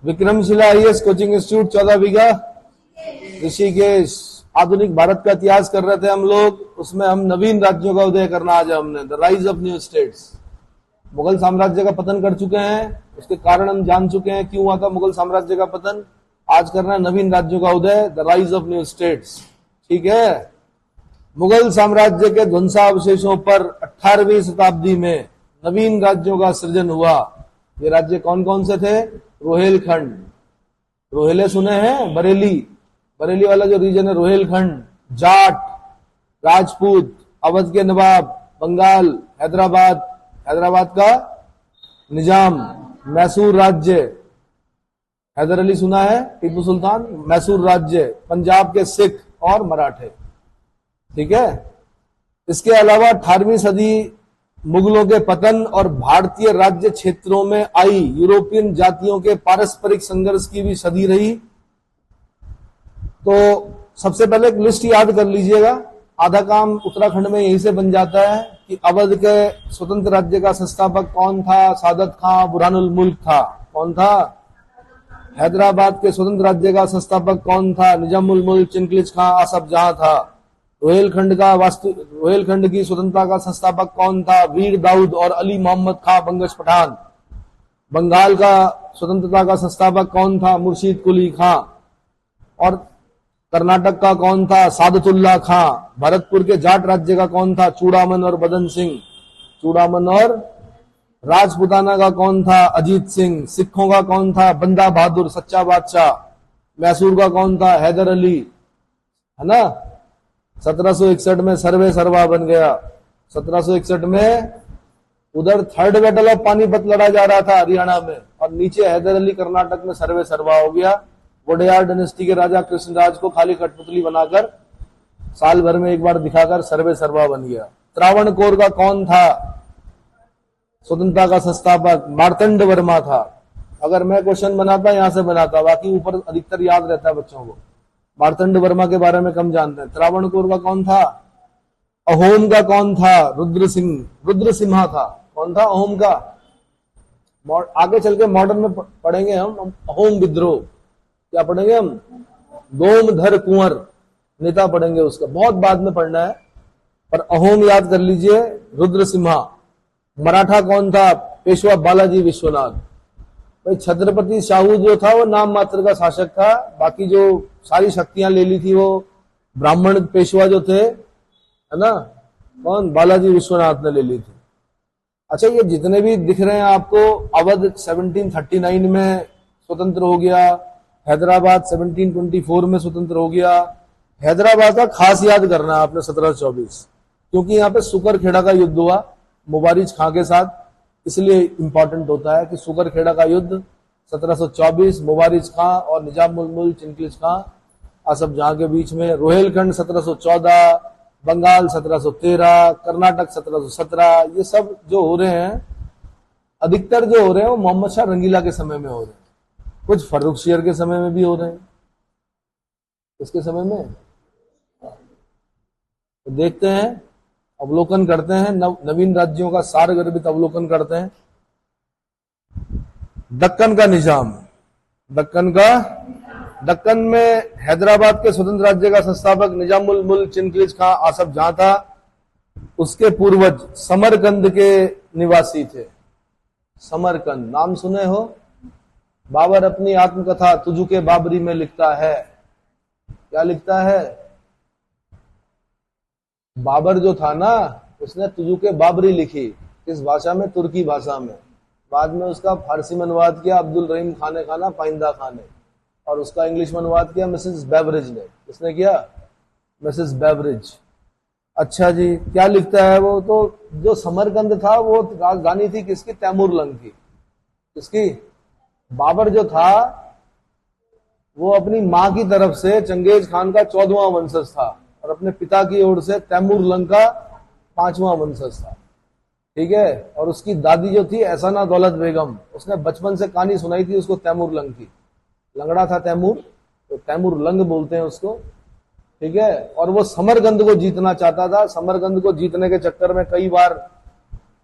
Vikramshila IAS coaching institute 14 बीघा ऋषिकेश। आधुनिक भारत का इतिहास कर रहे थे हम लोग, उसमें हम नवीन राज्यों का उदय करना आज हमने, the rise of new states. Mughal साम्राज्य का पतन कर चुके हैं, उसके कारण हम जान चुके हैं क्यों हुआ था मुगल साम्राज्य का पतन। आज करना है नवीन राज्यों का उदय, the rise of new states. ठीक है। मुगल साम्राज्य के ध्वंसावशेषों पर 18वीं शताब्दी में नवीन राज्यों का सृजन हुआ। ये राज्य कौन कौन से थे? रोहेलखंड, रोहेले सुने हैं? बरेली, बरेली वाला जो रीजन है रोहेलखंड, जाट, राजपूत, अवध के नवाब, बंगाल, हैदराबाद, हैदराबाद का निजाम, मैसूर राज्य, हैदर अली सुना है, टीपू सुल्तान, मैसूर राज्य, पंजाब के सिख और मराठे। ठीक है। इसके अलावा 18वीं सदी मुगलों के पतन और भारतीय राज्य क्षेत्रों में आई यूरोपियन जातियों के पारस्परिक संघर्ष की भी सदी रही। तो सबसे पहले एक लिस्ट याद कर लीजिएगा, आधा काम उत्तराखंड में यहीं से बन जाता है कि अवध के स्वतंत्र राज्य का संस्थापक कौन था? सादत खां बुरहानुल मुल्क था। कौन था? हैदराबाद के स्वतंत्र राज्य का संस्थापक कौन था? निजामुल मुल्क चिंगलिज खां आसफ जहां था। रोहेलखंड की स्वतंत्रता का संस्थापक कौन था? वीर दाऊद और अली मोहम्मद खां बंगश पठान। बंगाल का स्वतंत्रता का संस्थापक कौन था? मुर्शीद कुली खां। और कर्नाटक का कौन था? सादतुल्ला खां। भरतपुर के जाट राज्य का कौन था? चूड़ामन और बदन सिंह। चूड़ामन और राजपुताना का कौन था? अजीत सिंह। सिखों का कौन था? बंदा बहादुर सच्चा बादशाह। मैसूर का कौन था? हैदर अली, है ना। 1761 में सर्वे सर्वा बन गया। 1761 में उधर थर्ड बैटल ऑफ पानीपत लड़ा जा रहा था हरियाणा में, और नीचे हैदर अली कर्नाटक में सर्वे सर्वा हो गया। वोडेयार डायनेस्टी के राजा कृष्णराज को खाली कठपुतली बनाकर साल भर में एक बार दिखाकर सर्वे सर्वा बन गया। त्रावणकोर का कौन था स्वतंत्रता का संस्थापक? मार्तंड वर्मा था। अगर मैं क्वेश्चन बनाता यहां से बनाता, बाकी ऊपर अधिकतर याद रहता है बच्चों को, मार्तंड वर्मा के बारे में कम जानते हैं। त्रावणकोर का कौन था? अहोम का कौन था? रुद्र सिम्हा था। कौन था अहोम का? आगे चल के मॉडर्न में पढ़ेंगे हम अहोम विद्रोह। क्या पढ़ेंगे हम? गोमधर कुंवर नेता पढ़ेंगे, उसका बहुत बाद में पढ़ना है, पर अहोम याद कर लीजिए। रुद्र सिम्हा। मराठा कौन था? पेशवा बालाजी विश्वनाथ। भाई छत्रपति शाहू जो था वो नाम मात्र का शासक था, बाकी जो सारी शक्तियां ले ली थी वो ब्राह्मण पेशवा जो थे, है ना, कौन? बालाजी विश्वनाथ ने ले ली थी। अच्छा, ये जितने भी दिख रहे हैं आपको, अवध 1739 में स्वतंत्र हो गया, हैदराबाद 1724 में स्वतंत्र हो गया। हैदराबाद का खास याद करना है आपने 1724, क्योंकि यहाँ पे सुकरखेड़ा का युद्ध हुआ मुबारिज खां के साथ, इसलिए इंपॉर्टेंट होता है कि सुकरखेड़ा का युद्ध 1724 मुबारिज खां और निजामुल मुल्क चिंगलिज खां आसफ जहां के बीच में। रोहेलखंड 1714, बंगाल 1713, कर्नाटक 1717। ये सब जो हो रहे हैं, अधिकतर जो हो रहे हैं वो मोहम्मद शाह रंगीला के समय में हो रहे हैं, कुछ फर्रुख शेर के समय में भी हो रहे हैं। इसके समय में तो देखते हैं, अवलोकन करते हैं, नवीन राज्यों का सारगर्भित अवलोकन करते हैं। दक्कन का निजाम। दक्कन में हैदराबाद के स्वतंत्र राज्य का संस्थापक निजामुल मुल्क चिंगलिज खां आसफ जहां था, उसके पूर्वज समरकंद के निवासी थे। समरकंद नाम सुने हो? बाबर अपनी आत्मकथा तुझु के बाबरी में लिखता है। क्या लिखता है? बाबर जो था ना, उसने तुझु के बाबरी लिखी। किस भाषा में? तुर्की भाषा में। बाद में उसका फारसी में अनुवाद किया अब्दुल रहीम खाने खाना पाइंदा खान ने, और उसका इंग्लिश में अनुवाद किया मिसेस बेवरेज ने। किसने किया? Mrs beverage. अच्छा जी, क्या लिखता है वो? तो जो समरकंद था वो राजधानी थी किसकी? तैमूर लंग की। किसकी? बाबर जो था वो अपनी मां की तरफ से चंगेज खान का 14वां वंशज था, और अपने पिता की ओर से तैमूर लंग का 5वां वंशज था। ठीक है। और उसकी दादी जो थी एहसाना दौलत बेगम, उसने बचपन से कहानी सुनाई थी उसको तैमूर लंग की। लंगड़ा था तैमूर, तो तैमूर लंग बोलते हैं उसको। ठीक है। और वो समरकंद को जीतना चाहता था। समरकंद को जीतने के चक्कर में कई बार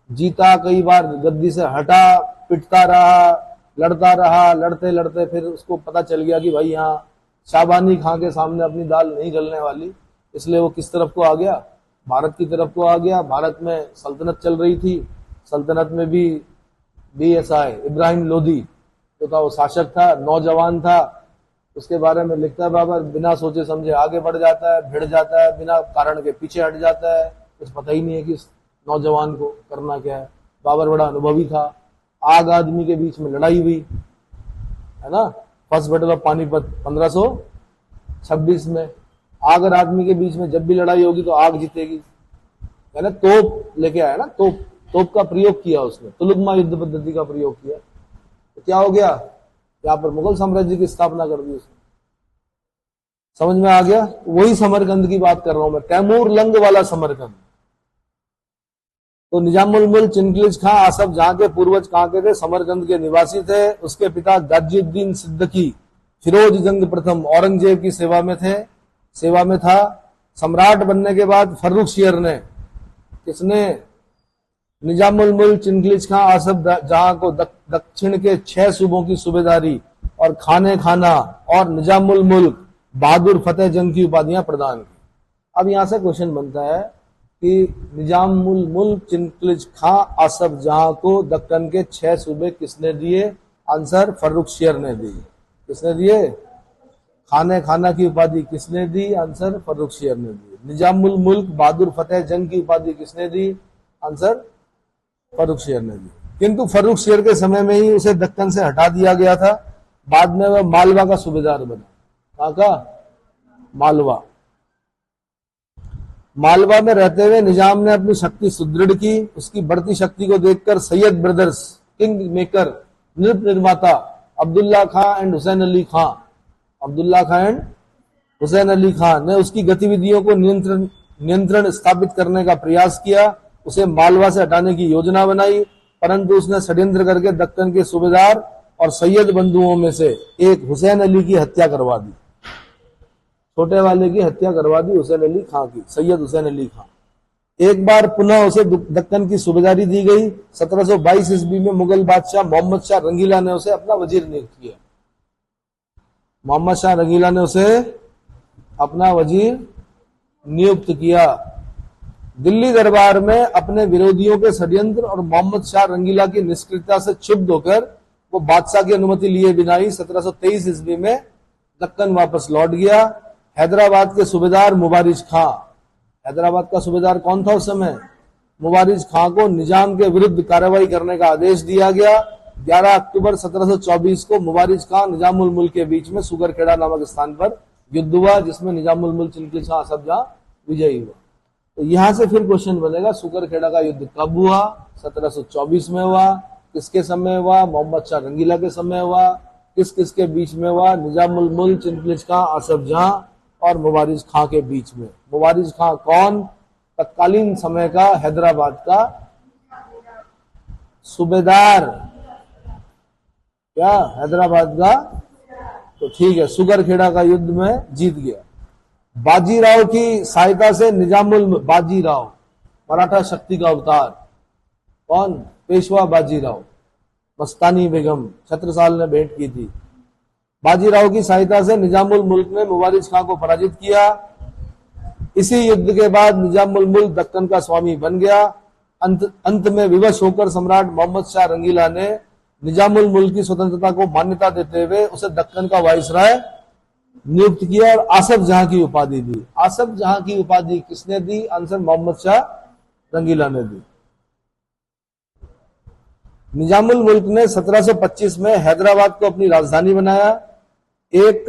जीता, कई बार गद्दी से हटा, पिटता रहा, लड़ता रहा, लड़ते लड़ते फिर उसको पता चल गया कि भाई यहाँ शाबानी खां के सामने अपनी दाल नहीं गलने वाली, इसलिए वो किस तरफ को आ गया, भारत की तरफ को आ गया। भारत में सल्तनत चल रही थी, सल्तनत में भी BSI इब्राहिम लोदी जो था वो शासक था, नौजवान था। उसके बारे में लिखता है बाबर, बिना सोचे समझे आगे बढ़ जाता है, भिड़ जाता है, बिना कारण के पीछे हट जाता है, कुछ पता ही नहीं है कि इस नौजवान को करना क्या है। बाबर बड़ा अनुभवी था, आग आदमी के बीच में लड़ाई हुई है ना, फर्स्ट बैटल ऑफ पानीपत 1526 में। आग और आदमी के बीच में जब भी लड़ाई होगी तो आग जीतेगी, है ना। तोप लेके आया ना, तोप का प्रयोग किया उसने, तुलुगमा युद्ध पद्धति का प्रयोग किया, तो क्या हो गया, यहाँ पर मुगल साम्राज्य की स्थापना कर दी उसने। समझ में आ गया? वही समरकंद की बात कर रहा हूं मैं, तैमूर लंग वाला समरकंद। तो निजामुल मुल्क चिनकिलिज खां आसफ जहां के पूर्वज कहां के थे, समरकंद के निवासी थे। उसके पिता गाजिउद्दीन सिद्दकी फिरोज जंग प्रथम औरंगजेब की सेवा में था। सम्राट बनने के बाद फर्रुखशियर ने, किसने, निजामुल मुल्क चिनकिलिज खां आसफ जहां को दक्षिण के 6 सूबों की सूबेदारी और खाने खाना और निजामुल मुल्क बहादुर फतेह जंग की उपाधियां प्रदान की। अब यहां से क्वेश्चन बनता है कि निजामुल मुल्क चिनकिलिज खां आसफ जहां को दक्कन के 6 सूबे किसने दिए? आंसर फर्रुखशियर ने दी। किसने दिए? खाने खाना की उपाधि किसने दी? आंसर फर्रुखशियर ने दी। निजामुल मुल्क बहादुर फतेह जंग की उपाधि किसने दी? आंसर फर्रुखशियर ने दी। किंतु फर्रुखशियर के समय में ही उसे दक्कन से हटा दिया गया था। बाद में वह मालवा का सूबेदार बना। कहां का? मालवा। मालवा में रहते हुए निजाम ने अपनी शक्ति सुदृढ़ की। उसकी बढ़ती शक्ति को देखकर सैयद ब्रदर्स, किंग मेकर, नृत्य निर्माता अब्दुल्ला खां एंड हुसैन अली खां ने उसकी गतिविधियों को नियंत्रण स्थापित करने का प्रयास किया। उसे मालवा से हटाने की योजना बनाई, परंतु उसने षड्यंत्र करके दक्कन के सूबेदार और सैयद बंधुओं में से एक हुसैन अली की हत्या करवा दी। छोटे वाले की हत्या करवा दी हुसैन अली खां की, सैयद हुसैन अली खां। एक बार पुनः उसे दक्कन की सूबेदारी दी गई। 1722 ईस्वी में मुगल बादशाह मोहम्मद शाह रंगीला ने उसे अपना वजीर नियुक्त किया। मोहम्मद शाह रंगीला ने उसे अपना वजीर नियुक्त किया। दिल्ली दरबार में अपने विरोधियों के षड्यंत्र और मोहम्मद शाह रंगीला की निष्क्रियता से क्षुब्ध होकर वो बादशाह की अनुमति लिए बिना ही 1723 ईस्वी में दक्कन वापस लौट गया। हैदराबाद के सूबेदार मुबारिज खां, हैदराबाद का सूबेदार कौन था उस समय? मुबारिज खां को निजाम के विरुद्ध कार्रवाई करने का आदेश दिया गया। 11 अक्टूबर 1724 को मुबारिज खां निजामुल मुल्क के बीच में सुगरखेड़ा नामक स्थान पर युद्ध हुआ, जिसमें निजामुल मुल्क चिनकिलिज खां आसफ जहां विजयी हुआ। तो यहां से फिर क्वेश्चन बनेगा, सुगरखेड़ा का युद्ध कब हुआ? 1724 में हुआ। किसके समय हुआ? मोहम्मद शाह रंगीला के समय हुआ। किस किस के बीच में हुआ? निजामुल मुल्क चिनकिलिज खां आसफ जहां और मुबारिज खां के बीच में। मुबारिज खां कौन? तत्कालीन समय का हैदराबाद का सूबेदार। क्या? हैदराबाद का। तो ठीक है, सुगरखेड़ा का युद्ध में जीत गया। बाजीराव की सहायता से बाजीराव, मराठा शक्ति का अवतार। कौन? पेशवा बाजीराव। मस्तानी बेगम छत्रसाल ने भेंट की थी। बाजीराव की सहायता से निजामुल मुल्क ने मुबारिज खां को पराजित किया। इसी युद्ध के बाद निजामुल मुल्क दक्कन का स्वामी बन गया। अंत में विवश होकर सम्राट मोहम्मद शाह रंगीला ने निजामुल मुल्क की स्वतंत्रता को मान्यता देते हुए उसे दक्कन का वाइसराय नियुक्त किया और आसफ जहां की उपाधि दी। आसफ जहां की उपाधि किसने दी? आंसर मोहम्मद शाह रंगीला ने दी। निजामुल मुल्क ने 1725 में हैदराबाद को अपनी राजधानी बनाया। एक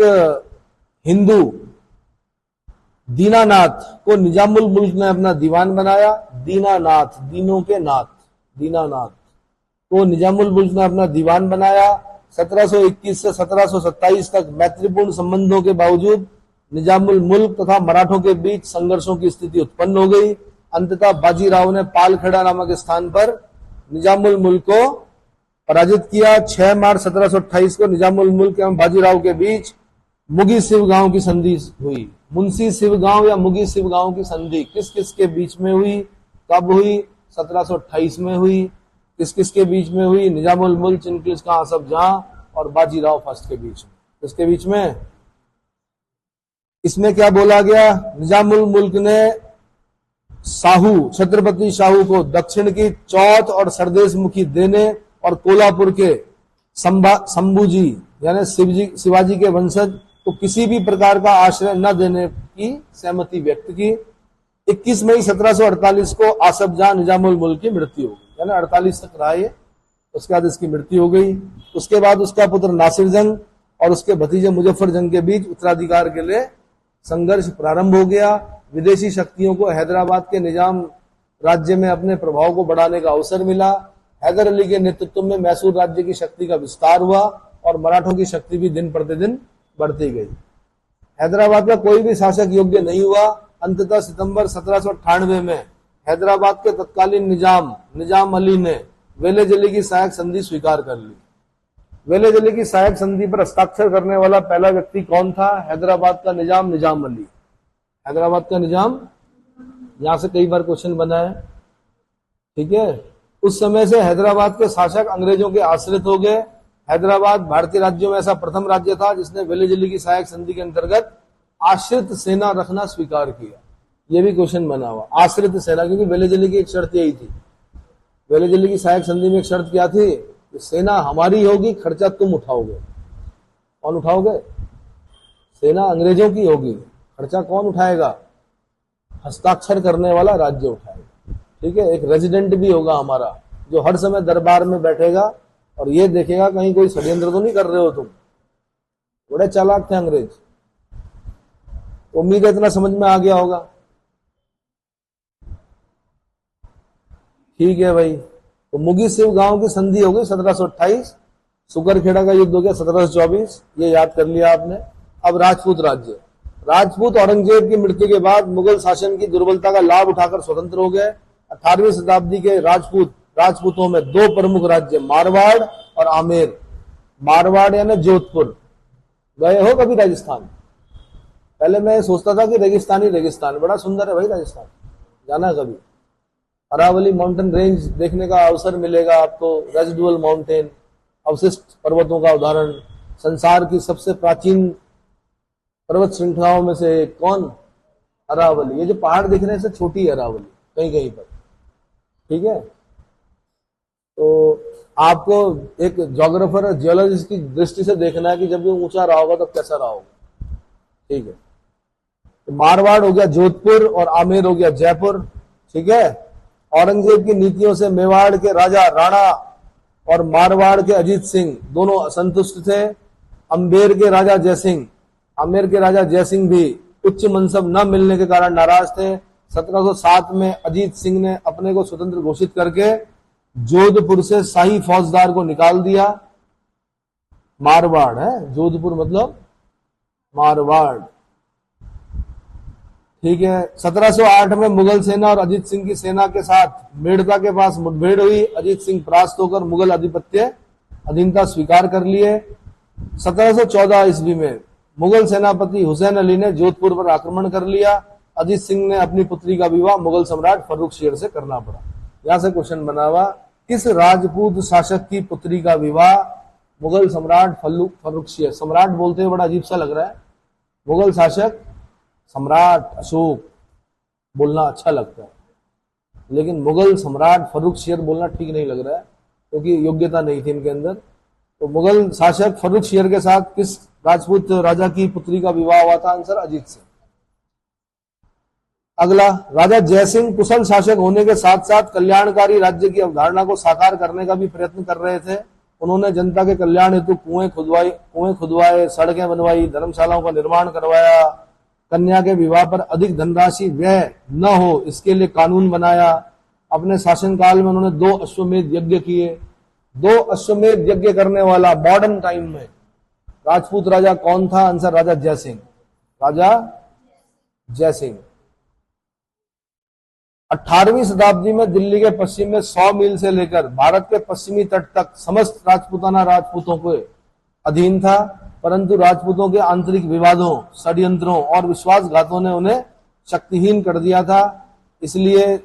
हिंदू दीनानाथ को निजामुल मुल्क ने अपना दीवान बनाया। दीनानाथ, दीनों के नाथ, दीनानाथ को निजामुल मुल्क ने अपना दीवान बनाया। 1721 से 1727 तक मैत्रीपूर्ण संबंधों के बावजूद निजामुल मुल्क तथा मराठों के बीच संघर्षों की स्थिति उत्पन्न हो गई। अंततः बाजीराव ने पालखेड़ा नामक स्थान पर निजामुल मुल्क को पराजित किया। 6 मार्च 1728 को निजामुल मुल्क एवं बाजीराव के बीच मुगी सिव गांव की संधि हुई। मुंशी सिव गांव या मुगी सिव गांव की संधि किस किस के बीच में हुई? कब हुई? 1728 में हुई। किस किस के बीच में हुई? निजामुल मुल्क चिनकिस खां असफ जहां और बाजीराव फर्स्ट के बीच में। किसके बीच में? इसमें क्या बोला गया? निजामुल मुल्क ने शाहू, छत्रपति शाहू को दक्षिण की चौथ और सरदेश मुखी देने और कोल्हापुर के शंभूजी यानी शिवाजी के वंशज को किसी भी प्रकार का आश्रय न देने की सहमति व्यक्त की। 21 मई 1748 को आसफ जहां निजामुल मुल्क की मृत्यु हो गई, यानी 48 तक रहा ये, उसके बाद इसकी मृत्यु हो गई। उसके बाद उसका पुत्र नासिर जंग और उसके भतीजे मुजफ्फर जंग के बीच उत्तराधिकार के लिए संघर्ष प्रारंभ हो गया। विदेशी शक्तियों को हैदराबाद के निजाम राज्य में अपने प्रभाव को बढ़ाने का अवसर मिला। हैदर अली के नेतृत्व में मैसूर राज्य की शक्ति का विस्तार हुआ और मराठों की शक्ति भी दिन प्रतिदिन बढ़ती गई। हैदराबाद का कोई भी शासक योग्य नहीं हुआ। अंततः सितंबर 1798 में हैदराबाद के तत्कालीन निजाम अली ने वेलेज अली की सहायक संधि स्वीकार कर ली। वेलेज अली की सहायक संधि पर हस्ताक्षर करने वाला पहला व्यक्ति कौन था? हैदराबाद का निजाम अली। हैदराबाद का निजाम, यहां से कई बार क्वेश्चन बना है, ठीक है। उस समय से हैदराबाद के शासक अंग्रेजों के आश्रित हो गए। हैदराबाद भारतीय राज्यों में ऐसा प्रथम राज्य था जिसने वेलेज अली की सहायक संधि के अंतर्गत आश्रित सेना रखना स्वीकार किया। यह भी क्वेश्चन बना हुआ, आश्रित सेना, क्योंकि वेलेज अली की एक शर्त यही थी। वेलेज अली की सहायक संधि में एक शर्त क्या थी? सेना हमारी होगी, खर्चा तुम उठाओगे। कौन उठाओगे? सेना अंग्रेजों की होगी, खर्चा कौन उठाएगा? हस्ताक्षर करने वाला राज्य उठाएगा, ठीक है। एक रेजिडेंट भी होगा हमारा, जो हर समय दरबार में बैठेगा और ये देखेगा कहीं कोई षड्यंत्र तो नहीं कर रहे हो तुम। बड़े चालाक थे अंग्रेज। उम्मीद है इतना समझ में आ गया होगा, ठीक है भाई। तो मुगीसिव गांव की संधि हो गई 1728, सुकरखेड़ा का युद्ध हो गया 1724, ये याद कर लिया आपने। अब राजपूत राज्य, राजपूत औरंगजेब की मृत्यु के बाद मुगल शासन की दुर्बलता का लाभ उठाकर स्वतंत्र हो गए। 18वीं शताब्दी के राजपूतों में दो प्रमुख राज्य मारवाड़ और आमेर। मारवाड़ यानी जोधपुर। गए हो कभी राजस्थान? पहले मैं सोचता था कि रेगिस्तान, बड़ा सुंदर है भाई राजस्थान, जाना कभी। अरावली माउंटेन रेंज देखने का अवसर मिलेगा आपको। रेजिडुअल माउंटेन, अवशिष्ट पर्वतों का उदाहरण, संसार की सबसे प्राचीन पर्वत श्रृंखलाओं में से कौन? अरावली। ये जो पहाड़ दिख रहे हैं से छोटी अरावली कहीं कहीं पर, ठीक है। तो आपको एक ज्योग्राफर और जियोलॉजिस्ट की दृष्टि से देखना है कि जब ये ऊंचा रहा होगा तो कैसा रहा होगा, ठीक है। तो मारवाड़ हो गया जोधपुर और आमेर हो गया जयपुर, ठीक है। औरंगजेब की नीतियों से मेवाड़ के राजा राणा और मारवाड़ के अजीत सिंह दोनों असंतुष्ट थे। आमेर के राजा जयसिंह भी उच्च मनसब न मिलने के कारण नाराज थे। 1707 में अजीत सिंह ने अपने को स्वतंत्र घोषित करके जोधपुर से शाही फौजदार को निकाल दिया। मारवाड़ है, जोधपुर मतलब मारवाड़, ठीक है। 1708 में मुगल सेना और अजीत सिंह की सेना के साथ मेड़ता के पास मुठभेड़ हुई। अजीत सिंह परास्त होकर मुगल अधीनता स्वीकार कर लिए। 1714 ईस्वी में मुगल सेनापति हुसैन अली ने जोधपुर पर आक्रमण कर लिया। अजीत सिंह ने अपनी पुत्री का विवाह मुगल सम्राट फर्रुख शेर से करना पड़ा। यहां से क्वेश्चन बना हुआ, किस राजपूत शासक की पुत्री का विवाह मुगल सम्राट फर्रुख शेर? सम्राट बोलते हुए बड़ा अजीब सा लग रहा है, मुगल शासक सम्राट अशोक बोलना अच्छा लगता है, लेकिन मुगल सम्राट फर्रुख शेर बोलना ठीक नहीं लग रहा है, क्योंकि योग्यता नहीं थी इनके अंदर। तो मुगल शासक फर्रुख शेर के साथ किस राजपूत राजा की पुत्री का विवाह हुआ था? आंसर अजीत सिंह। अगला, राजा जयसिंह कुशल शासक होने के साथ साथ कल्याणकारी राज्य की अवधारणा को साकार करने का भी प्रयत्न कर रहे थे। उन्होंने जनता के कल्याण हेतु कुएं खुदवाए, सड़कें बनवाई, धर्मशालाओं का निर्माण करवाया। कन्या के विवाह पर अधिक धनराशि व्यय न हो इसके लिए कानून बनाया। अपने शासनकाल में उन्होंने 2 अश्वमेध यज्ञ किए। 2 अश्वमेध यज्ञ करने वाला मॉडर्न टाइम में राजपूत राजा कौन था? आंसर राजा जयसिंह। राजा जयसिंह। 18वीं शताब्दी में दिल्ली के पश्चिम में 100 मील से लेकर भारत के पश्चिमी तट तक समस्त राजपूताना राजपूतों के अधीन था, परंतु राजपूतों के आंतरिक विवादों, षड्यंत्रों और विश्वासघातों ने उन्हें शक्तिहीन कर दिया था। इसलिए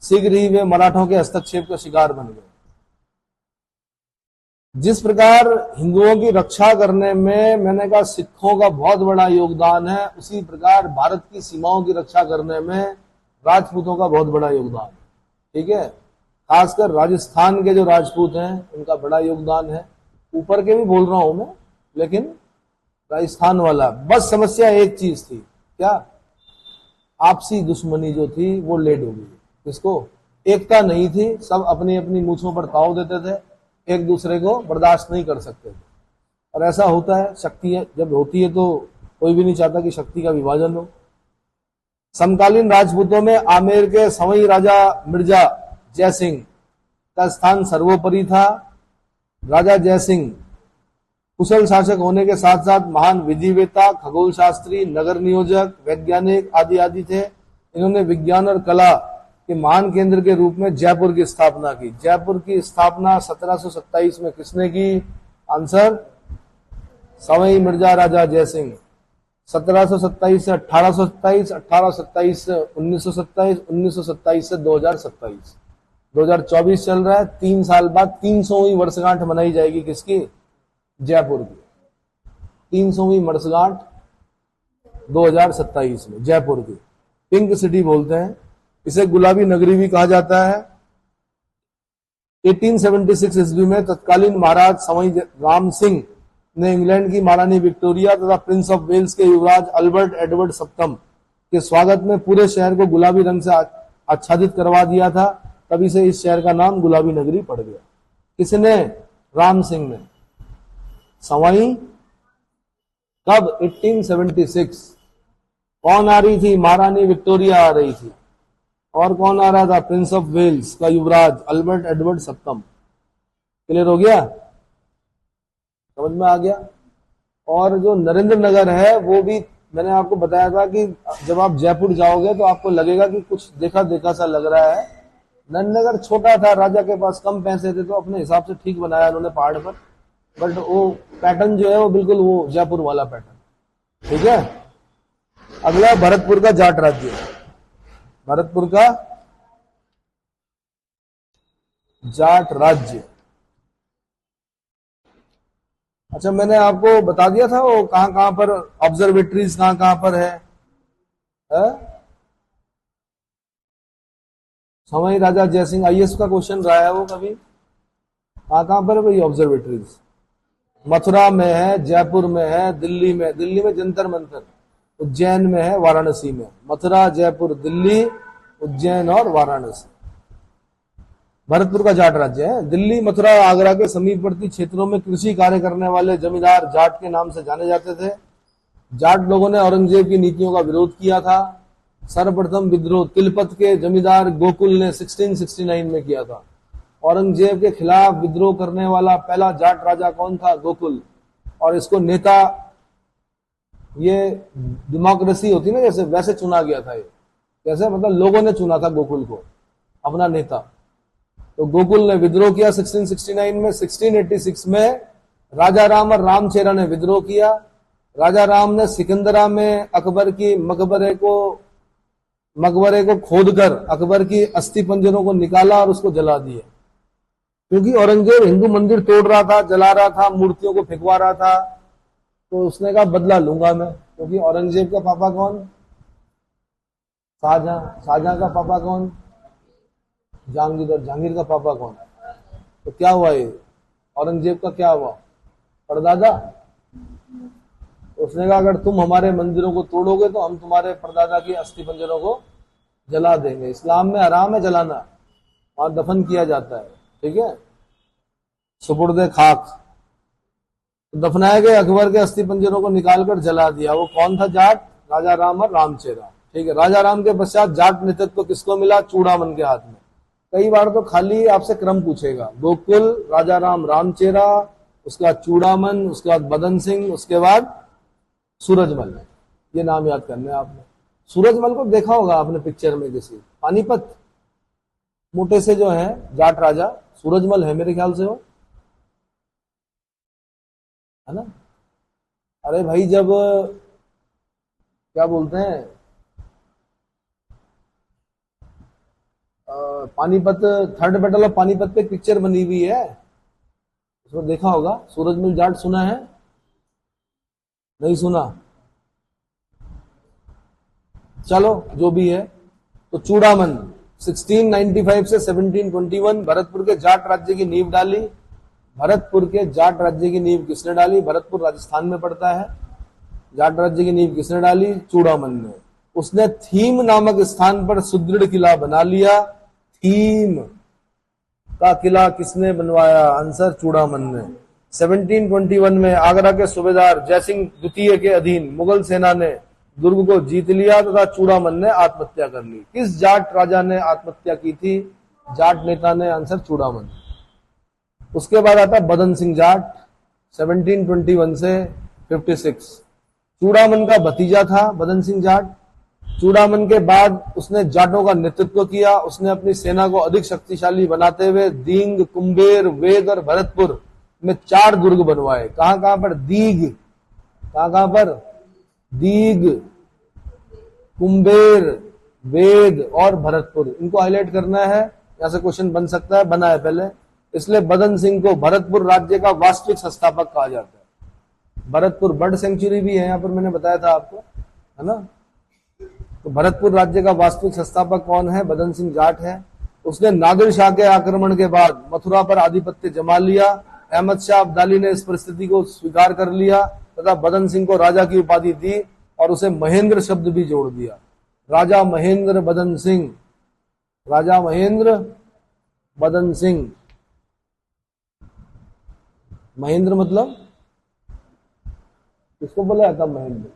शीघ्र ही वे मराठों के हस्तक्षेप का शिकार बन गए। जिस प्रकार हिंदुओं की रक्षा करने में मैंने कहा सिखों का बहुत बड़ा योगदान है, उसी प्रकार भारत की सीमाओं की रक्षा करने में राजपूतों का बहुत बड़ा योगदान है। ठीक है, खासकर राजस्थान के जो राजपूत हैं उनका बड़ा योगदान है। ऊपर के भी बोल रहा हूं मैं, लेकिन राजस्थान वाला। बस समस्या एक चीज थी, क्या? आपसी दुश्मनी जो थी वो लेट हो गई। किसको? एकता नहीं थी, सब अपनी अपनी मूछों पर ताव देते थे, एक दूसरे को बर्दाश्त नहीं कर सकते थे। और ऐसा होता है, शक्ति जब होती है तो कोई भी नहीं चाहता कि शक्ति का विभाजन हो। समकालीन राजपूतों में आमेर के सवई राजा मिर्जा जयसिंह का स्थान सर्वोपरि था। राजा जयसिंह कुशल शासक होने के साथ साथ महान विधिवेता, खगोल शास्त्री, नगर नियोजक, वैज्ञानिक आदि आदि थे। इन्होंने विज्ञान और कला के महान केंद्र के रूप में जयपुर की स्थापना की। जयपुर की स्थापना 1727 में किसने की? आंसर सवाई मिर्जा राजा जयसिंह। 1727 से 1827, 1827 से 1927, 1927 से 2027, 2024 चल रहा है। 3 साल बाद 300वीं वर्षगांठ मनाई जाएगी। किसकी? जयपुर की 300वीं वर्षगांठ 2027 में जयपुर की। पिंक सिटी बोलते हैं इसे, गुलाबी नगरी भी कहा जाता है। 1876 ईस्वी में तत्कालीन महाराज सवाई राम सिंह ने इंग्लैंड की महारानी विक्टोरिया तथा प्रिंस ऑफ वेल्स के युवराज अल्बर्ट एडवर्ड सप्तम के स्वागत में पूरे शहर को गुलाबी रंग से आच्छादित करवा दिया था। तभी से इस शहर का नाम गुलाबी नगरी पड़ गया। किसने? राम सिंह ने। सवाई कब? 1876। कौन आ रही थी? महारानी विक्टोरिया आ रही थी। और कौन आ रहा था? प्रिंस ऑफ वेल्स का युवराज अल्बर्ट एडवर्ड सप्तम। क्लियर हो गया? समझ में आ गया? और जो नरेंद्र नगर है वो भी मैंने आपको बताया था कि जब आप जयपुर जाओगे तो आपको लगेगा कि कुछ देखा देखा सा लग रहा है। नरेंद्र नगर छोटा था, राजा के पास कम पैसे थे तो अपने हिसाब से ठीक बनाया उन्होंने पहाड़ पर, बट वो पैटर्न जो है वो बिल्कुल वो जयपुर वाला पैटर्न। ठीक है, अगला भरतपुर का जाट राज्य। भरतपुर का जाट राज्य। अच्छा, मैंने आपको बता दिया था वो कहां कहां पर ऑब्जर्वेटरीज कहां कहां पर है? सवाई राजा जयसिंह आईएएस का क्वेश्चन रहा है वो कभी। कहां कहां पर है भाई ऑब्जर्वेटरीज? मथुरा में है, जयपुर में है, दिल्ली में। दिल्ली में जंतर मंतर। उज्जैन में है, वाराणसी में। मथुरा, जयपुर, दिल्ली, उज्जैन और वाराणसी। भरतपुर का जाट राज्य है। दिल्ली, मथुरा, आगरा के समीपवर्ती क्षेत्रों में कृषि कार्य करने वाले जमींदार जाट के नाम से जाने जाते थे। जाट लोगों ने औरंगजेब की नीतियों का विरोध किया था। सर्वप्रथम विद्रोह तिलपत के जमींदार गोकुल ने 1669 में किया था। औरंगजेब के खिलाफ विद्रोह करने वाला पहला जाट राजा कौन था? गोकुल। और इसको नेता, ये डेमोक्रेसी होती ना जैसे, वैसे चुना गया था। ये कैसे? मतलब लोगों ने चुना था गोकुल को अपना नेता। तो गोकुल ने विद्रोह किया 1669 में। 1686 में राजा राम और रामचेरा ने विद्रोह किया। राजा राम ने सिकंदरा में अकबर की मकबरे को खोदकर अकबर की अस्थि पंजरों को निकाला और उसको जला दिया। क्योंकि औरंगजेब हिंदू मंदिर तोड़ रहा था, जला रहा था, मूर्तियों को फेंकवा रहा था, तो उसने कहा बदला लूंगा मैं। क्योंकि औरंगजेब का पापा कौन? शाहजहां। शाहजहां का पापा कौन? जहांगीर। और जहांगीर का पापा कौन? तो क्या हुआ ये? औरंगजेब का क्या हुआ? परदादा। उसने कहा अगर तुम हमारे मंदिरों को तोड़ोगे तो हम तुम्हारे परदादा की अस्थि पंजरों को जला देंगे। इस्लाम में हराम है जलाना, और दफन किया जाता है। ठीक है, सुपुर्दे खाक। तो दफनाए गए अकबर के अस्थि पंजरों को निकालकर जला दिया। वो कौन था? जाट। राजा राम और रामचेरा। ठीक है, राजा राम के पश्चात जाट नेतृत्व किसको मिला? चूड़ामन के हाथ में। कई बार तो खाली आपसे क्रम पूछेगा, गोकुल, राजा राम, रामचेरा, उसके बाद चूड़ामन, उसके बाद बदन सिंह, उसके बाद सूरजमल। ये नाम याद करने आपने। सूरजमल को देखा होगा आपने पिक्चर में किसी, पानीपत मोटे से जो है जाट राजा, सूरजमल है मेरे ख्याल से वो, है ना? अरे भाई जब क्या बोलते हैं Panipat, third battle of Panipat पे पिक्चर बनी हुई है, तो देखा होगा, सूरजमल जाट सुना है? नहीं सुना? चलो जो भी है, तो चूड़ामन 1695 से 1721 भरतपुर के जाट राज्य की नींव डाली। भरतपुर के जाट राज्य की नींव किसने डाली? भरतपुर राजस्थान में पड़ता है। जाट राज्य की नींव किसने डाली? चूड़ामन ने। उसने थीम नामक स्थान पर सुदृढ़ किला बना लिया। थीम का किला किसने बनवाया? आंसर चूड़ामन ने। 1721 में आगरा के सूबेदार जयसिंह द्वितीय के अधीन मुगल सेना ने दुर्ग को जीत लिया तथा चूड़ामन ने आत्महत्या कर ली। किस जाट राजा ने आत्महत्या की थी? जाट नेता ने। आंसर चूड़ामन। उसके बाद आता बदन सिंह जाट 1721 से 56। चूड़ामन का भतीजा था बदन सिंह जाट। चूड़ामन के बाद उसने जाटों का नेतृत्व किया। उसने अपनी सेना को अधिक शक्तिशाली बनाते हुए दींग, कुंभेर, वेद और भरतपुर में 4 दुर्ग बनवाए। कहां पर? दीग। कहां पर? दीग, कुंभेर, वेद और भरतपुर। इनको हाईलाइट करना है, यहां से क्वेश्चन बन सकता है, बना है पहले। इसलिए बदन सिंह को भरतपुर राज्य का वास्तविक संस्थापक कहा जाता है। भरतपुर बर्ड सेंचुरी भी है यहां पर, मैंने बताया था आपको, है ना। तो भरतपुर राज्य का वास्तविक संस्थापक कौन है? बदन सिंह जाट है। उसने नादिर शाह के आक्रमण के बाद मथुरा पर आधिपत्य जमा लिया। अहमद शाह अब्दाली ने इस परिस्थिति को स्वीकार कर लिया तथा बदन सिंह को राजा की उपाधि दी और उसे महेंद्र शब्द भी जोड़ दिया। राजा महेंद्र बदन सिंह। राजा महेंद्र बदन सिंह। महेंद्र मतलब किसको बोला जाता? महेंद्र।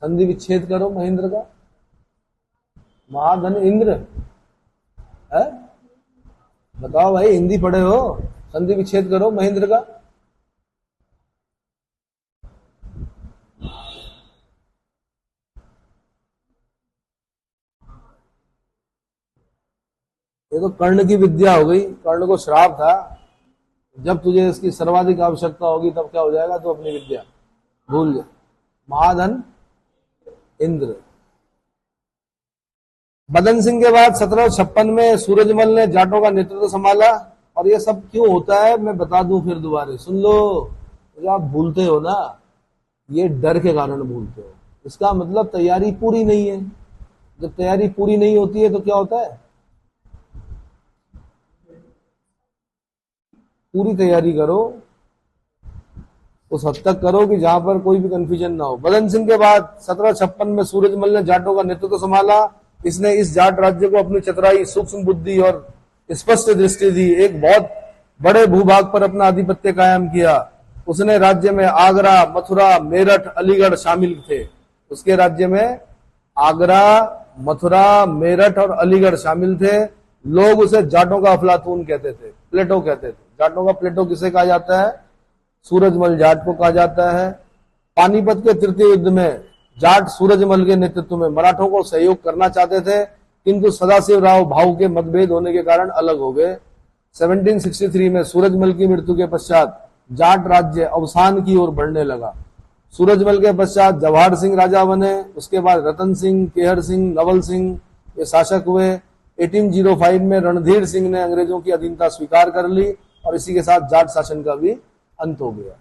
संधि विच्छेद करो महेंद्र का। महाधन इंद्र है? बताओ भाई, हिंदी पढ़े हो, संधि विच्छेद करो महेंद्र का। ये तो कर्ण की विद्या हो गई। कर्ण को श्राप था, जब तुझे इसकी सर्वाधिक आवश्यकता होगी तब क्या हो जाएगा? तो अपनी विद्या भूल जा। महाधन इंद्र। बदन सिंह के बाद 1756 में सूरजमल ने जाटों का नेतृत्व संभाला। और ये सब क्यों होता है मैं बता दूं, फिर दोबारा सुन लो। जो आप भूलते हो ना, ये डर के कारण भूलते हो। इसका मतलब तैयारी पूरी नहीं है। जब तैयारी पूरी नहीं होती है तो क्या होता है? पूरी तैयारी करो, उस हद तक करो कि जहां पर कोई भी कंफ्यूजन ना हो। बदन सिंह के बाद 1756 में सूरजमल ने जाटों का नेतृत्व संभाला। इसने इस जाट राज्य को अपनी चतुराई, सूक्ष्म बुद्धि और स्पष्ट दृष्टि दी। एक बहुत बड़े भूभाग पर अपना आधिपत्य कायम किया। उसने राज्य में आगरा, मथुरा, मेरठ, अलीगढ़ शामिल थे। उसके राज्य में आगरा, मथुरा, मेरठ और अलीगढ़ शामिल थे। लोग उसे जाटों का अफलातून कहते थे, प्लेटो कहते थे। जाटों का प्लेटो किसे कहा जाता है? सूरजमल जाट को कहा जाता है। पानीपत के तृतीय युद्ध में जाट सूरजमल के नेतृत्व में मराठों को सहयोग करना चाहते थे, किंतु सदाशिवराव भाऊ के मतभेद होने के कारण अलग हो गए। 1763 में सूरजमल की मृत्यु के पश्चात जाट राज्य अवसान की ओर बढ़ने लगा। सूरजमल के पश्चात जवाहर सिंह राजा बने। उसके बाद रतन सिंह, केहर सिंह, नवल सिंह ये शासक हुए। 1805 में रणधीर सिंह ने अंग्रेजों की अधीनता स्वीकार कर ली और इसी के साथ जाट शासन का भी अंत हो गया,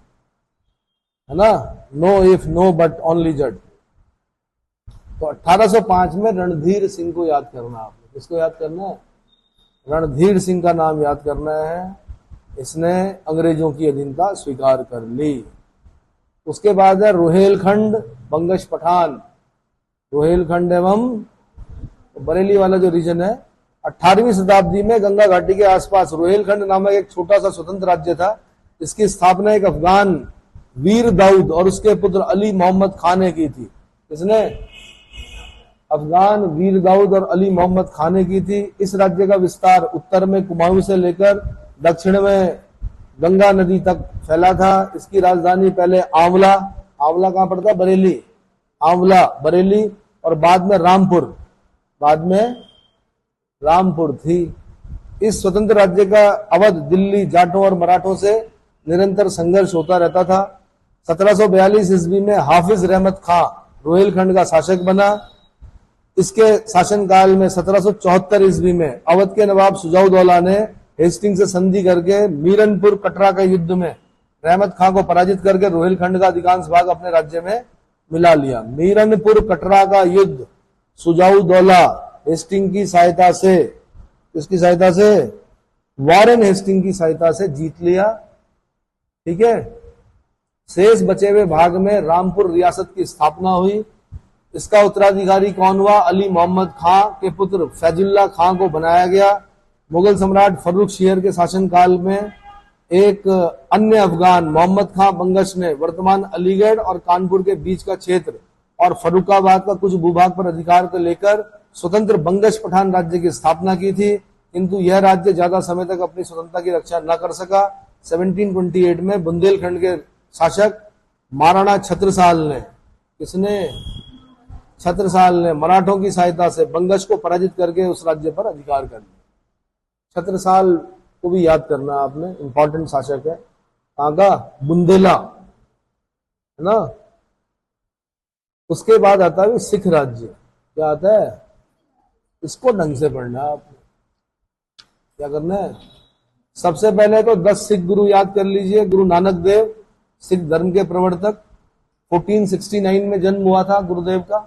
है ना। No if no but only Jat. तो 1805 में रणधीर सिंह को याद करना। आपने किसको याद करना है? रणधीर सिंह का नाम याद करना है। इसने अंग्रेजों की अधीनता स्वीकार कर ली। उसके बाद है रोहेलखंड, बंगश पठान। रोहेलखंड एवं बरेली वाला जो रीजन है, 18वीं शताब्दी में गंगा घाटी के आसपास रोहेलखंड नामक एक छोटा सा स्वतंत्र राज्य था। इसकी स्थापना एक अफगान वीर दाऊद और उसके पुत्र अली मोहम्मद खान ने की थी। इसने अफगान वीर दाऊद और अली मोहम्मद खान ने की थी। इस राज्य का विस्तार उत्तर में कुमाऊं से लेकर दक्षिण में गंगा नदी तक फैला था। इसकी राजधानी पहले आंवला कहां पड़ता? बरेली। आंवला बरेली और बाद में रामपुर थी। इस स्वतंत्र राज्य का अवध दिल्ली जाटों और मराठों से निरंतर संघर्ष होता रहता था। 1742 ईस्वी में हाफिज रहमत खां रोहेलखंड का शासक बना। इसके शासनकाल में 1774 ईस्वी में अवध के नवाब सुजाउद्दौला ने हेस्टिंग से संधि करके मीरनपुर कटरा के युद्ध में रहमत खां को पराजित करके रोहिलखंड का अधिकांश भाग अपने राज्य में मिला लिया। मीरनपुर कटरा का युद्ध सुजाउदौला हेस्टिंग की सहायता से, किसकी सहायता से? वॉरेन हेस्टिंग की सहायता से जीत लिया। ठीक है। शेष बचे हुए भाग में रामपुर रियासत की स्थापना हुई। इसका उत्तराधिकारी कौन हुआ? अली मोहम्मद खां के पुत्र फैजुल्ला खां को बनाया गया। मुगल सम्राट फर्रुख शेर के शासनकाल में एक अन्य अफगान मोहम्मद खां बंगश ने वर्तमान अलीगढ़ और कानपुर के बीच का क्षेत्र और फर्रुखाबाद का कुछ भूभाग पर अधिकार को लेकर स्वतंत्र बंगश पठान राज्य की स्थापना की थी, किंतु यह राज्य ज्यादा समय तक अपनी स्वतंत्रता की रक्षा न कर सका। 1728 में बुंदेलखंड के शासक महाराणा छत्रसाल ने, किसने? छत्रसाल ने मराठों की सहायता से बंगश को पराजित करके उस राज्य पर अधिकार कर लिया। छत्रसाल को भी याद करना आपने, इंपॉर्टेंट शासक है। कहां का? बुंदेला, है ना। उसके बाद आता है सिख राज्य। क्या आता है? इसको ढंग से पढ़ना है आपने। क्या करना है? सबसे पहले तो 10 सिख गुरु याद कर लीजिए। गुरु नानक देव, सिख धर्म के प्रवर्तक, 1469 में जन्म हुआ था गुरुदेव का,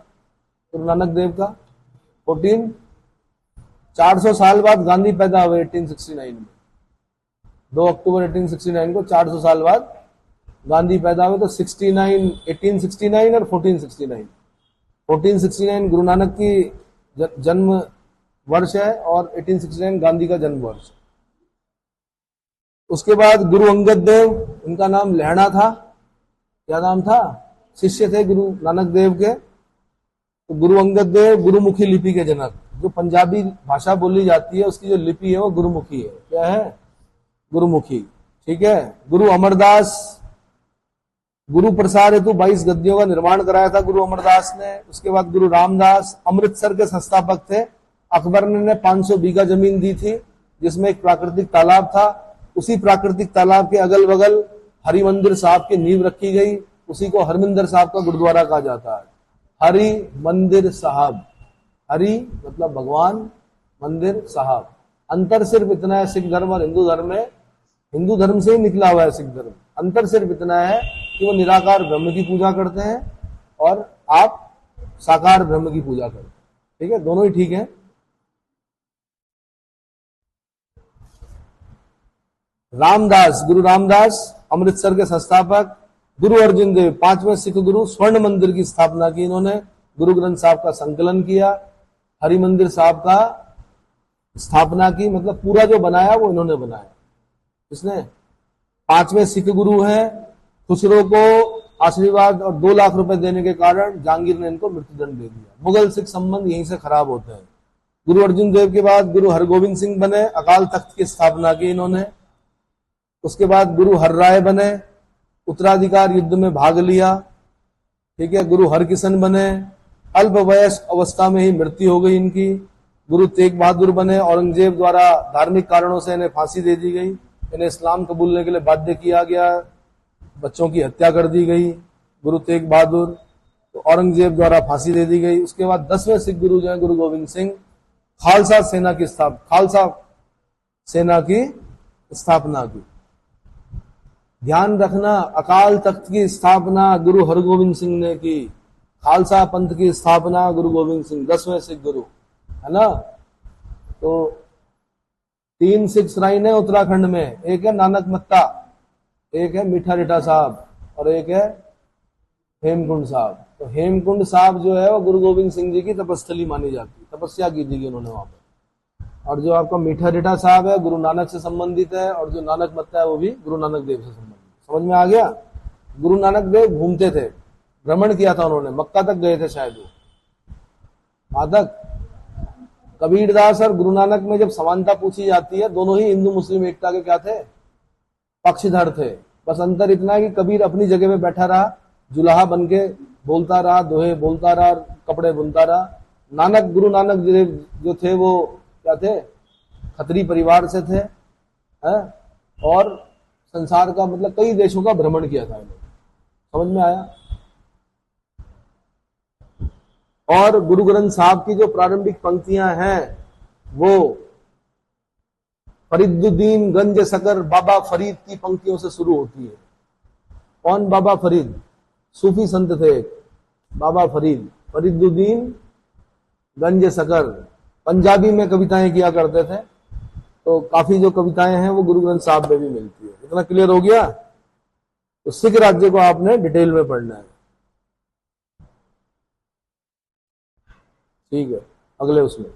गुरु नानक देव का। 400 साल बाद गांधी पैदा हुए 1869 में। 2 अक्टूबर 1869 को 400 साल बाद गांधी पैदा हुए। तो 1869 और 1469 गुरु नानक की जन्म वर्ष है और 1869 गांधी का जन्म वर्ष। उसके बाद गुरु अंगद देव, इनका नाम लहणा था। क्या नाम था? शिष्य थे गुरु नानक देव के। तो गुरु अंगद देव गुरुमुखी लिपि के जनक। जो पंजाबी भाषा बोली जाती है उसकी जो लिपि है वो गुरुमुखी है। क्या है? गुरुमुखी। ठीक है। गुरु अमरदास, गुरु प्रसार हेतु 22 गद्दियों का निर्माण कराया था गुरु अमरदास ने। उसके बाद गुरु रामदास अमृतसर के संस्थापक थे। अकबर ने 500 बीघा जमीन दी थी जिसमें एक प्राकृतिक तालाब था। उसी प्राकृतिक तालाब के अगल बगल हरि मंदिर साहब की नींव रखी गई। उसी को हरमिंदर साहब का गुरुद्वारा कहा जाता है। हरि मंदिर साहब, हरि मतलब भगवान, मंदिर साहब। अंतर सिर्फ इतना है सिख धर्म और हिंदू धर्म में, हिंदू धर्म से ही निकला हुआ है सिख धर्म। अंतर सिर्फ इतना है कि वो निराकार ब्रह्म की पूजा करते हैं और आप साकार ब्रह्म की पूजा करते हैं। ठीक है, दोनों ही ठीक है। रामदास, गुरु रामदास अमृतसर के संस्थापक। गुरु अर्जुन देव 5वें सिख गुरु, स्वर्ण मंदिर की स्थापना की इन्होंने। गुरु ग्रंथ साहब का संकलन किया। हरि मंदिर साहब का स्थापना की, मतलब पूरा जो बनाया वो इन्होंने बनाया। इसने 5वें सिख गुरु हैं। खुसरो को आशीर्वाद और 2 लाख रुपए देने के कारण जहांगीर ने इनको मृत्युदंड दे दिया। मुगल सिख संबंध यहीं से खराब होते हैं। गुरु अर्जुन देव के बाद गुरु हरगोविंद सिंह बने, अकाल तख्त की स्थापना की इन्होंने। उसके बाद गुरु हरराय बने, उत्तराधिकार युद्ध में भाग लिया। ठीक है। गुरु हरकिशन बने, अल्प वयस्क अवस्था में ही मृत्यु हो गई इनकी। गुरु तेग बहादुर बने, औरंगजेब द्वारा धार्मिक कारणों से इन्हें फांसी दे दी गई। इन्हें इस्लाम कबूलने के लिए बाध्य किया गया, बच्चों की हत्या कर दी गई। गुरु तेग बहादुर, तो औरंगजेब द्वारा फांसी दे दी गई। उसके बाद 10वें सिख गुरु जो है गुरु गोविंद सिंह, खालसा सेना की स्थापना की। ध्यान रखना, अकाल तख्त की स्थापना गुरु हरगोविंद सिंह ने की। खालसा पंथ की स्थापना गुरु गोविंद सिंह, 10वें सिख गुरु, है ना। तो 3 सिख श्राइन है उत्तराखंड में। एक है नानक मत्ता, एक है मीठा रिठा साहब और एक है हेमकुंड साहब। तो हेमकुंड साहब जो है वो गुरु गोविंद सिंह जी की तपस्थली मानी जाती है, तपस्या की थी उन्होंने वहां पर। और जो आपका मीठा रिठा साहब है गुरु नानक से संबंधित है, और जो नानक मत्ता है वो भी गुरु नानक देव से संबंधित। समझ में आ गया। गुरु नानक देव घूमते थे, भ्रमण किया था उन्होंने, मक्का तक गए थे शायद वो, वहां तक। कबीरदास और गुरु नानक में जब समानता पूछी जाती है, दोनों ही हिंदू मुस्लिम एकता के क्या थे? पक्षधर थे। बस अंतर इतना है कि कबीर अपनी जगह पे बैठा रहा, जुलाहा बन के बोलता रहा, दोहे बोलता रहा, कपड़े बुनता रहा। नानक, गुरु नानक जो थे वो क्या थे? खत्री परिवार से थे, है? और संसार का मतलब कई देशों का भ्रमण किया था इन्होंने। समझ में आया। और गुरु ग्रंथ साहब की जो प्रारंभिक पंक्तियां हैं वो फरीदुद्दीन गंज सकर बाबा फरीद की पंक्तियों से शुरू होती है। कौन बाबा फरीद? सूफी संत थे बाबा फरीद, फरीदुद्दीन गंज सकर। पंजाबी में कविताएं किया करते थे, तो काफी जो कविताएं हैं वो गुरु ग्रंथ साहब में भी मिलती है। इतना क्लियर हो गया? तो सिख राज्य को आपने डिटेल में पढ़ना है। ठीक है, अगले उसमें